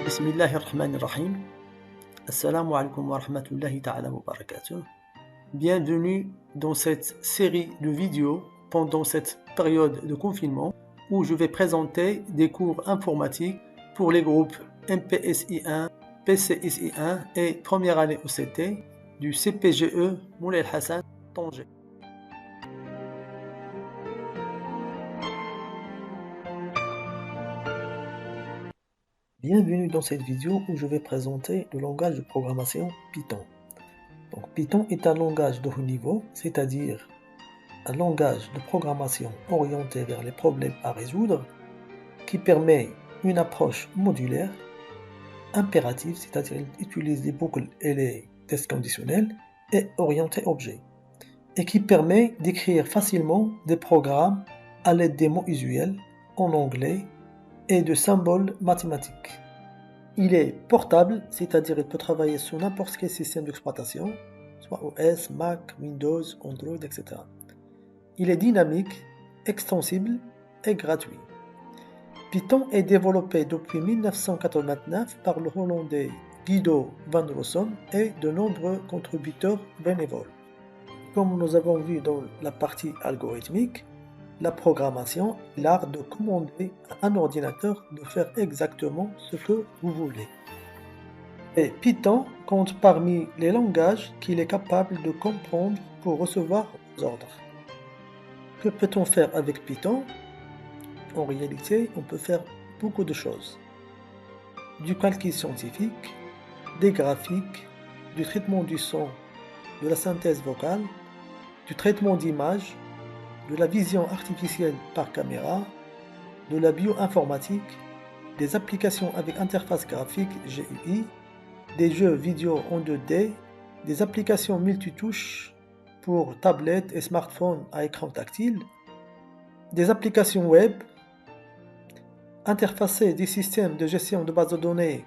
Bismillahirrahmanirrahim. Assalamu alaikum wa rahmatullahi ta'ala wa barakatuh. Bienvenue dans cette série de vidéos pendant cette période de confinement où je vais présenter des cours informatiques pour les groupes MPSI1, PCSI1 et première année OCT du CPGE Moulay Hassan Tanger. Bienvenue dans cette vidéo où je vais présenter le langage de programmation Python. Donc, Python est un langage de haut niveau, c'est-à-dire un langage de programmation orienté vers les problèmes à résoudre qui permet une approche modulaire, impérative, c'est-à-dire il utilise les boucles et les tests conditionnels, et orienté objet, et qui permet d'écrire facilement des programmes à l'aide des mots usuels en anglais et de symboles mathématiques. Il est portable, c'est-à-dire il peut travailler sur n'importe quel système d'exploitation, soit OS, Mac, Windows, Android, etc. Il est dynamique, extensible et gratuit. Python est développé depuis 1989 par le Hollandais Guido van Rossum et de nombreux contributeurs bénévoles. Comme nous avons vu dans la partie algorithmique, la programmation est l'art de commander à un ordinateur de faire exactement ce que vous voulez. Et Python compte parmi les langages qu'il est capable de comprendre pour recevoir des ordres. Que peut-on faire avec Python? En réalité, on peut faire beaucoup de choses. Du calcul scientifique, des graphiques, du traitement du son, de la synthèse vocale, du traitement d'images, de la vision artificielle par caméra, de la bioinformatique, des applications avec interface graphique GUI, des jeux vidéo en 2D, des applications multitouches pour tablettes et smartphones à écran tactile, des applications web, interfacer des systèmes de gestion de bases de données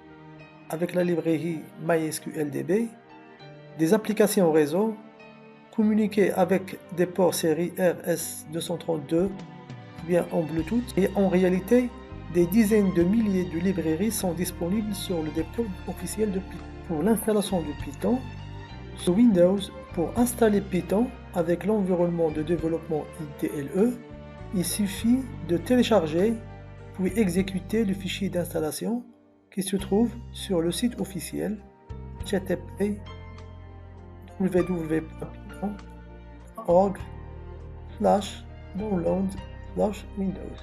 avec la librairie MySQLDB, des applications réseau, communiquer avec des ports série RS232 ou bien en Bluetooth, et en réalité, des dizaines de milliers de librairies sont disponibles sur le dépôt officiel de Python. Pour l'installation de Python, sur Windows, pour installer Python avec l'environnement de développement IDLE, il suffit de télécharger puis exécuter le fichier d'installation qui se trouve sur le site officiel http www.python.org/download/windows.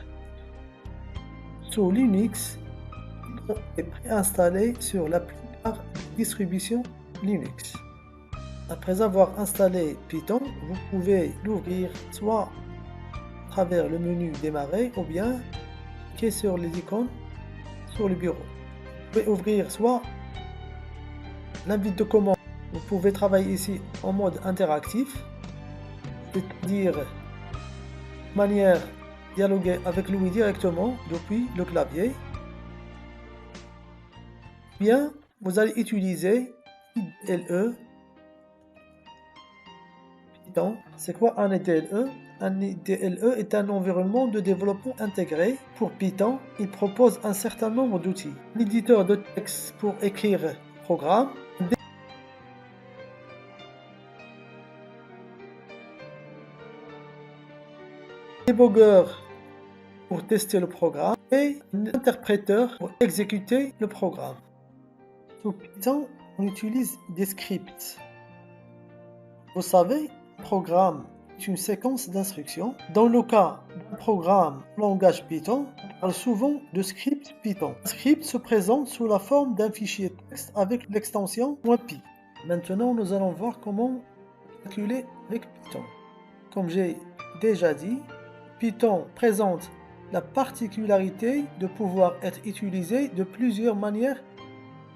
Sur Linux, Python est préinstallé sur la plupart des distributions Linux. Après avoir installé Python, vous pouvez l'ouvrir soit à travers le menu démarrer ou bien cliquer sur les icônes sur le bureau. Vous pouvez ouvrir soit l'invite de commande. Vous pouvez travailler ici en mode interactif, c'est-à-dire de manière dialoguer avec lui directement depuis le clavier. Bien, vous allez utiliser IDLE. Python. C'est quoi un IDLE? Un IDLE est un environnement de développement intégré. Pour Python, il propose un certain nombre d'outils. Un éditeur de texte pour écrire programme, débogueur pour tester le programme et un interpréteur pour exécuter le programme. Sur Python, on utilise des scripts. Vous savez, un programme est une séquence d'instructions. Dans le cas d'un programme langage Python, on parle souvent de script Python. Un script se présente sous la forme d'un fichier texte avec l'extension .py. Maintenant, nous allons voir comment calculer avec Python. Comme j'ai déjà dit, Python présente la particularité de pouvoir être utilisé de plusieurs manières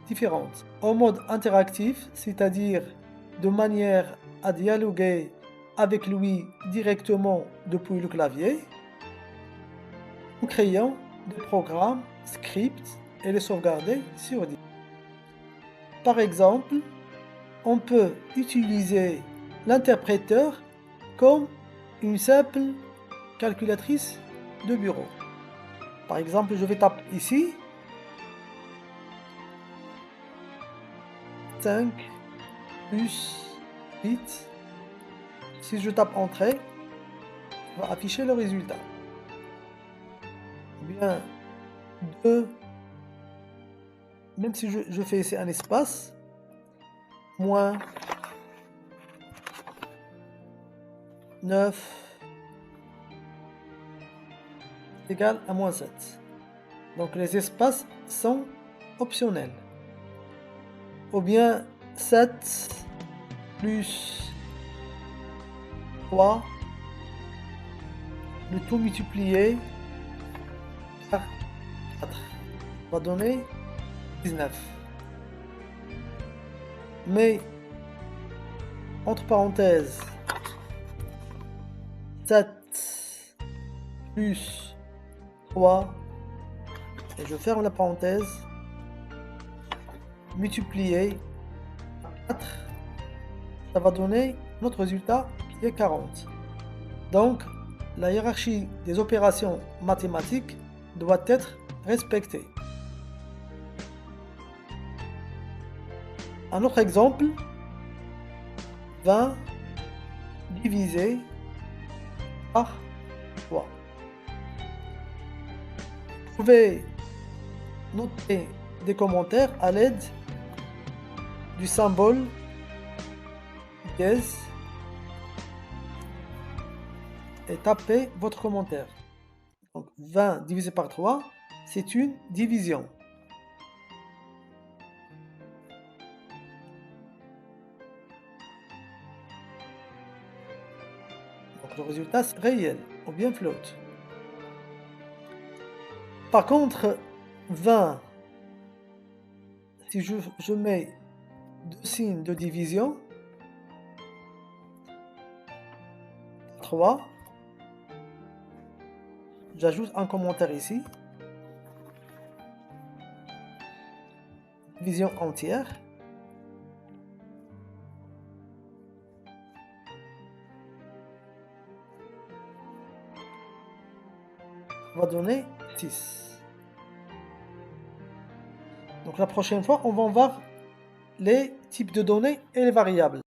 différentes. En mode interactif, c'est-à-dire de manière à dialoguer avec lui directement depuis le clavier, en créant des programmes, scripts et les sauvegarder sur disque. Par exemple, on peut utiliser l'interpréteur comme une simple calculatrice de bureau. Par exemple, je vais taper ici 5 plus 8. Si je tape Entrée, ça va afficher le résultat. Ou bien 2, même si je fais ici un espace, moins 9 égale à moins 7. Donc les espaces sont optionnels. Ou bien 7 plus 3, le tout multiplié par 4 va donner 19. Mais, entre parenthèses, 7 plus 3, et je ferme la parenthèse, multiplié par 4, ça va donner notre résultat qui est 40. Donc, la hiérarchie des opérations mathématiques doit être respectée. Un autre exemple, 20 divisé par 3. Vous pouvez noter des commentaires à l'aide du symbole dièse et tapez votre commentaire. Donc 20 divisé par 3, c'est une division. Donc le résultat c'est réel ou bien float. Par contre, 20, si je mets deux signes de division, 3, j'ajoute un commentaire ici, division entière, va donner 6. Donc la prochaine fois, on va voir les types de données et les variables.